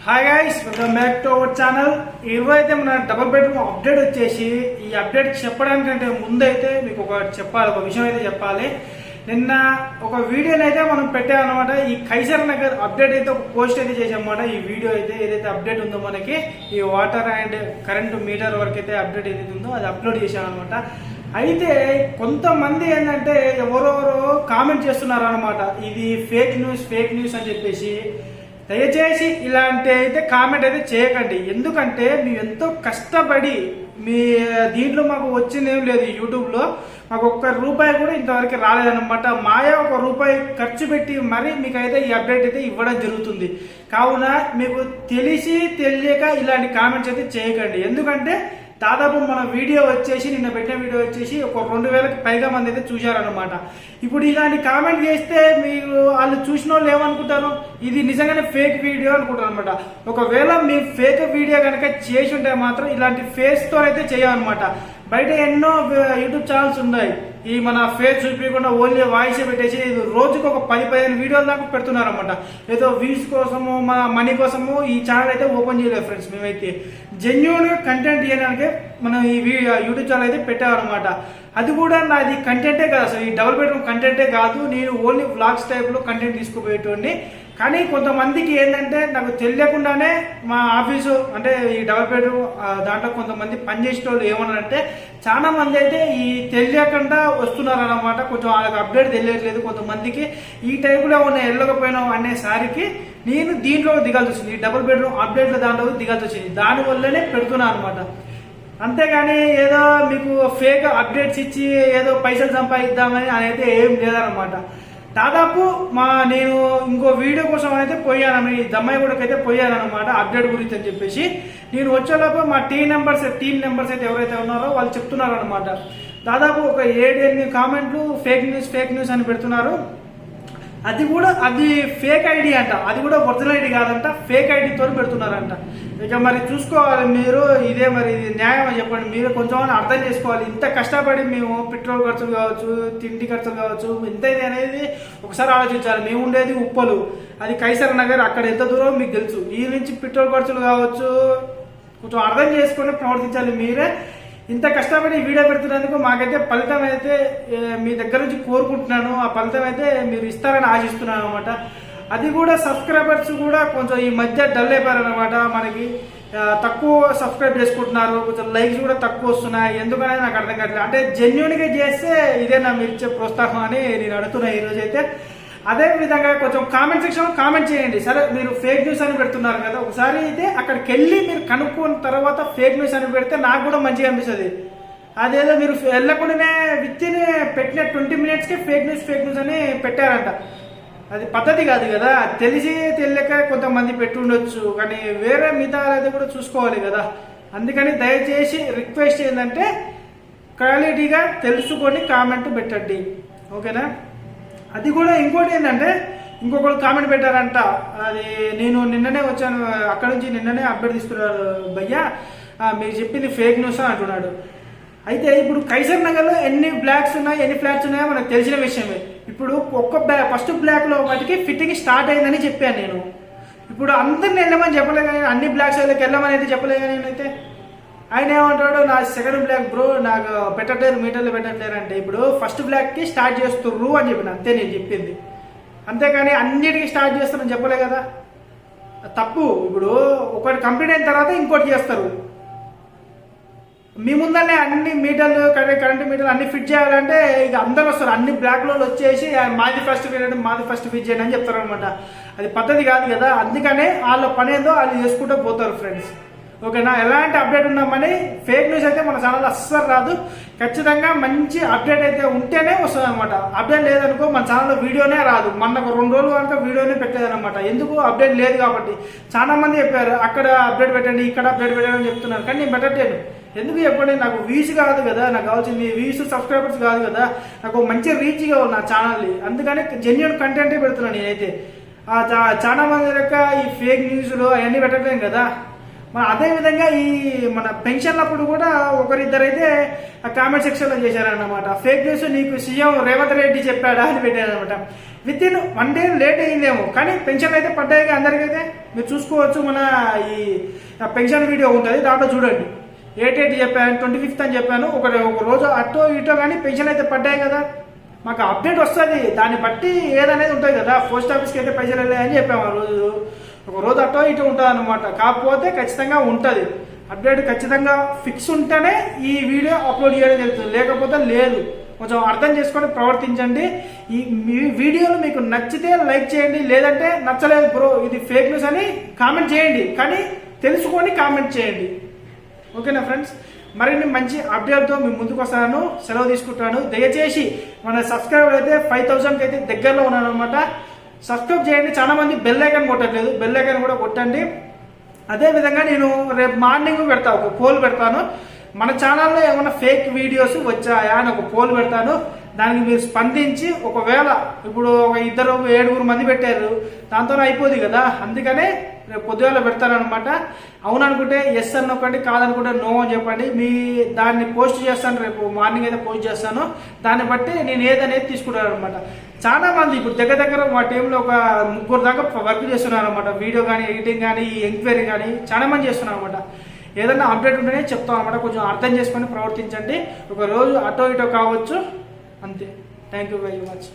Hi guys, welcome back to our channel. ఇవైతే మన double bedroom update వచ్చేసి, ఈ అప్డేట్ చెప్పడానికంటే ముందైతే మీకు ఒక విషయం అయితే చెప్పాలి. నిన్న ఒక వీడియోని అయితే మనం పెట్టామన్నమాట. ఈ కైసర్ నగర్ అప్డేట్ అయితే ఒక పోస్ట్ అయితే చేసామన్నమాట. ఈ వీడియో అయితే ఏదైతే అప్డేట్ ఉందో మనకి ఈ వాటర్ అండ్ కరెంటు మీటర్ వరకు అయితే అప్డేట్ ఏదైతే ఉందో అది అప్లోడ్ చేశామన్నమాట. అయితే కొంతమంది ఏంటంటే ఎవరెవరో కామెంట్ చేస్తున్నారు అనమాట, ఇది ఫేక్ న్యూస్ అని చెప్పేసి. దయచేసి ఇలాంటి అయితే కామెంట్ అయితే చేయకండి. ఎందుకంటే మేము ఎంతో కష్టపడి మీ దీంట్లో మాకు వచ్చిందేం లేదు. యూట్యూబ్లో మాకు ఒక్క రూపాయి కూడా ఇంతవరకు రాలేదన్నమాట. మాయా ఒక రూపాయి ఖర్చు పెట్టి మరి మీకైతే ఈ అప్డేట్ అయితే ఇవ్వడం జరుగుతుంది. కావున మీకు తెలియక ఇలాంటి కామెంట్స్ అయితే చేయకండి. ఎందుకంటే దాదాపు మన వీడియో వచ్చేసి నిన్న పెట్టిన వీడియో వచ్చేసి ఒక 2000కి పైగా మంది అయితే చూశారనమాట. ఇప్పుడు ఇలాంటి కామెంట్ చేస్తే మీరు వాళ్ళు చూసిన వాళ్ళు ఏమనుకుంటారు, ఇది నిజంగానే ఫేక్ వీడియో అనుకుంటారు అనమాట. ఒకవేళ మీ ఫేక్ వీడియో కనుక చేసి ఉంటే మాత్రం ఇలాంటి ఫేస్తో అయితే చేయాలన్నమాట. బయట ఎన్నో యూట్యూబ్ ఛానల్స్ ఉన్నాయి, ఈ మన ఫేస్ చూపించకుండా ఓన్లీ వాయిస్ పెట్టేసి రోజుకు ఒక 10-15 వీడియోల దాకా పెడుతున్నారు అనమాట. ఏదో వ్యూస్ కోసము మన మనీ కోసము ఈ ఛానల్ అయితే ఓపెన్ చేయలేదు ఫ్రెండ్స్. మేమైతే జెన్యూన్ కంటెంట్ చేయడానికి మనం ఈ యూట్యూబ్ ఛానల్ అయితే పెట్టామన్నమాట. అది కూడా నాది కంటెంటే కాదు, అసలు ఈ డబుల్ బెడ్రూమ్ కంటెంటే కాదు. నేను ఓన్లీ వ్లాగ్స్ టైప్లో కంటెంట్ తీసుకుపోయేటోడిని. కానీ కొంతమందికి ఏంటంటే నాకు తెలియకుండానే మా ఆఫీసు అంటే ఈ డబుల్ బెడ్రూమ్ దాంట్లో కొంతమంది పనిచేసే వాళ్ళు ఏమన్నారంటే, చాలా మంది అయితే ఈ తెలియకుండా వస్తున్నారు అన్నమాట. కొంచెం వాళ్ళకి అప్డేట్ తెలియట్లేదు. కొంతమందికి ఈ టైపులో ఉన్న వెళ్ళకపోయినాం అనేసరికి నేను దీంట్లో దిగాల్సి వచ్చింది. ఈ డబుల్ బెడ్రూమ్ అప్డేట్ల దాంట్లో దిగాల్సి వచ్చింది. దానివల్లనే పెడుతున్నాను అనమాట. అంతేగాని ఏదో మీకు ఫేక్ అప్డేట్స్ ఇచ్చి ఏదో పైసలు సంపాదిద్దామని అనేది ఏం లేదనమాట. దాదాపు నేను ఇంకో వీడియో కోసం అయితే పోయాను, ఈ దమ్మాయిగూడకి అయితే పోయానమాట అప్డేట్ గురించి అని చెప్పేసి. నేను వచ్చేలోపు మా టీమ్ మెంబర్స్ అయితే ఎవరైతే ఉన్నారో వాళ్ళు చెప్తున్నారు అనమాట. దాదాపు ఒక 7-8 కామెంట్లు ఫేక్ న్యూస్ అని పెడుతున్నారు. అది ఫేక్ ఐడి అంట, అది కూడా ఒరిజినల్ ఐడి కాదంట, ఫేక్ ఐడితో పెడుతున్నారంట. ఇక మరి చూసుకోవాలి మీరు, ఇదే మరి ఇది న్యాయం చెప్పండి. మీరు కొంచెం అర్థం చేసుకోవాలి. ఇంత కష్టపడి మేము పెట్రోల్ ఖర్చులు కావచ్చు, తిండి ఖర్చులు కావచ్చు, ఇంత ఇది అనేది ఒకసారి ఆలోచించాలి. మేము ఉండేది ఉప్పలు, అది కైసర్ నగర్, అక్కడ ఎంత దూరం మీకు తెలుసు. ఈ నుంచి పెట్రోల్ ఖర్చులు కావచ్చు, కొంచెం అర్థం చేసుకొని ప్రవర్తించాలి. మీరే ఇంత కష్టపడి వీడియో పెడుతున్నందుకు మాకైతే ఫలితం అయితే మీ దగ్గర నుంచి కోరుకుంటున్నాను. ఆ ఫలితం అయితే మీరు ఇస్తారని ఆశిస్తున్నాను అనమాట. అది కూడా సబ్స్క్రైబర్స్ కూడా కొంచెం ఈ మధ్య డల్ అయిపోయారనమాట. మనకి తక్కువ సబ్స్క్రైబ్ చేసుకుంటున్నారు, కొంచెం లైక్స్ కూడా తక్కువ వస్తున్నాయి. ఎందుకనేది నాకు అర్థం కావట్లేదు. అంటే జెన్యూన్గా చేస్తే ఇదేనా మీరు ఇచ్చే ప్రోత్సాహం అని నేను అడుగుతున్నా ఈరోజు అయితే. అదే విధంగా కొంచెం కామెంట్ సెక్షన్లో కామెంట్ చేయండి. సరే మీరు ఫేక్ న్యూస్ అని పెడుతున్నారు కదా, ఒకసారి అయితే అక్కడికి వెళ్ళి మీరు కనుక్కున్న తర్వాత ఫేక్ న్యూస్ అని పెడితే నాకు కూడా మంచిగా అనిపిస్తుంది. అదేదో మీరు వెళ్ళకుండానే విత్తిని పెట్టిన 20 minutesకే ఫేక్ న్యూస్ అని పెట్టారంట. అది పద్ధతి కాదు కదా. తెలియక కొంతమంది పెట్టుండొచ్చు, కానీ వేరే మిగతా అయితే కూడా చూసుకోవాలి కదా. అందుకని దయచేసి రిక్వెస్ట్ ఏంటంటే క్వాలిటీగా తెలుసుకొని కామెంట్ పెట్టండి, ఓకేనా. అది కూడా ఇంకోటి ఏంటంటే ఇంకొకరు కామెంట్ పెట్టారంట, అది నేను నిన్ననే వచ్చాను అక్కడ నుంచి, నిన్ననే అప్డేట్ తీసుకున్నాడు భయ్యా, మీరు చెప్పింది ఫేక్ న్యూస్ అంటున్నాడు. అయితే ఇప్పుడు కైసర్ నగర్లో ఎన్ని ఫ్లాట్స్ ఉన్నాయో మనకు తెలిసిన విషయమే. ఇప్పుడు ఫస్ట్ బ్లాక్లో వాటికి ఫిట్టింగ్ స్టార్ట్ అయిందని చెప్పాను నేను. ఇప్పుడు అందరిని వెళ్ళమని చెప్పలే కానీ, అన్ని బ్లాక్స్ వాళ్ళకి వెళ్ళమని అయితే చెప్పలే కానీ నేనైతే. ఆయన ఏమంటాడు, నా సెకండ్ బ్లాక్ బ్రో నాకు పెట్టట్లేరు, మీటర్లు పెట్టట్లేరు అంటే. ఇప్పుడు ఫస్ట్ బ్లాక్కి స్టార్ట్ చేస్తుర్రు అని చెప్పిన, అంతే నేను చెప్పింది. అంతేకాని అన్నిటికీ స్టార్ట్ చేస్తారని చెప్పలే కదా, తప్పు. ఇప్పుడు ఒకటి కంప్లీట్ అయిన తర్వాత ఇంకోటి చేస్తారు. మీ ముందరనే అన్ని మీటర్లు కరెంటు మీటర్లు అన్ని ఫిట్ చేయాలంటే ఇక అందరూ వస్తారు. అన్ని బ్లాక్లో వచ్చేసి మాది ఫస్ట్ ఫిట్ చేయండి అని చెప్తారు అనమాట. అది పద్ధతి కాదు కదా. అందుకనే వాళ్ళ పని ఏందో వాళ్ళు చేసుకుంటూ పోతారు ఫ్రెండ్స్, ఓకేనా. ఎలాంటి అప్డేట్ ఉన్నామని ఫేక్ న్యూస్ అయితే మన ఛానల్ అస్సలు రాదు. ఖచ్చితంగా మంచి అప్డేట్ అయితే ఉంటేనే వస్తుంది అనమాట. అప్డేట్ లేదనుకో మన ఛానల్లో వీడియోనే రాదు. మనకు 2 రోజులు కనుక వీడియోనే పెట్టలేదన్నమాట. ఎందుకు, అప్డేట్ లేదు కాబట్టి. చాలా మంది చెప్పారు అక్కడ అప్డేట్ పెట్టండి, ఇక్కడ అప్డేట్ పెట్టండి అని చెప్తున్నారు, కానీ నేను పెట్టట్లేదు. ఎందుకు చెప్పండి, నాకు వ్యూస్ కాదు కదా, నాకు కావాల్సింది వ్యూస్ సబ్స్క్రైబర్స్ కాదు కదా, నాకు మంచి రీచ్ కావాలి నా ఛానల్ని. అందుకని జెన్యూన్ కంటెంటే పెడుతున్నాను నేనైతే. చాలా మంది యొక్క ఈ ఫేక్ న్యూస్లు అవన్నీ పెట్టట్లేదు కదా. మన అదే విధంగా ఈ మన పెన్షన్లప్పుడు కూడా ఒకరిద్దరైతే కామెంట్ సెక్షన్ లో చేశారన్నమాట, ఫేక్ న్యూస్ నీకు సీఎం రేవంత్ రెడ్డి చెప్పాడా అని పెట్టారనమాట. విత్ ఇన్ 1 day లేట్ అయిందేమో కానీ పెన్షన్ అయితే పడ్డాయి అందరికైతే. మీరు చూసుకోవచ్చు, మన ఈ పెన్షన్ వీడియో ఉంటుంది, దాంట్లో చూడండి. 8 చెప్పాను, 25th అని చెప్పాను. ఒక రోజు అటో ఇటో కానీ పెన్షన్ అయితే పడ్డాయి కదా. మాకు అప్డేట్ వస్తుంది, దాన్ని బట్టి ఏదనేది ఉంటుంది కదా. పోస్ట్ ఆఫీస్కి అయితే పైసలు వెళ్ళాయని చెప్పాము ఆ రోజు. ఒక రోజు అటో ఇటో ఉంటుంది అనమాట. కాకపోతే ఖచ్చితంగా ఉంటుంది అప్డేట్, ఖచ్చితంగా ఫిక్స్ ఉంటేనే ఈ వీడియో అప్లోడ్ చేయడం జరుగుతుంది, లేకపోతే లేదు. కొంచెం అర్థం చేసుకొని ప్రవర్తించండి. ఈ వీడియోలు మీకు నచ్చితే లైక్ చేయండి, లేదంటే నచ్చలేదు బ్రో ఇది ఫేక్ న్యూస్ అని కామెంట్ చేయండి, కానీ తెలుసుకొని కామెంట్ చేయండి. ఓకేనా ఫ్రెండ్స్, మరిన్ని మంచి అప్డేట్తో మీ ముందుకు వస్తాను. సెలవు తీసుకుంటాను. దయచేసి మన సబ్స్క్రైబర్ అయితే 5000కి అయితే దగ్గరలో ఉన్నాను అనమాట. సబ్స్క్రైబ్ చేయండి. చాలా మంది బెల్ ఐకాన్ కొట్టట్లేదు, బెల్ ఐకాన్ కూడా కొట్టండి. అదే విధంగా నేను రేపు మార్నింగ్ పెడతా, ఒక పోల్ పెడతాను. మన ఛానల్లో ఏమైనా ఫేక్ వీడియోస్ వచ్చాయా అని ఒక పోల్ పెడతాను. దానికి మీరు స్పందించి, ఒకవేళ ఇప్పుడు ఒక 2-7 మంది పెట్టారు, దాంతోనే అయిపోద్ది కదా. అందుకనే రేపు పొద్దుగాల పెడతారనమాట. అవుననుకుంటే ఎస్ అని నొక్కండి, కాదనుకుంటే నో అని చెప్పండి. మీ దాన్ని పోస్ట్ చేస్తాను, రేపు మార్నింగ్ అయితే పోస్ట్ చేస్తాను. దాన్ని బట్టి నేను ఏదనేది తీసుకుంటాను అనమాట. చాలా మంది ఇప్పుడు దగ్గర మా టీంలో ఒక 3 దాకా వర్క్ చేస్తున్నారు అనమాట. వీడియో కానీ, ఎడిటింగ్ కానీ, ఎంక్వైరీ కానీ చాలా మంది చేస్తున్నారు అనమాట. ఏదైనా అప్డేట్ ఉంటేనే చెప్తాం అనమాట. కొంచెం అర్థం చేసుకొని ప్రవర్తించండి. ఒక రోజు అటో ఇటో కావచ్చు, అంతే. Thank you very much.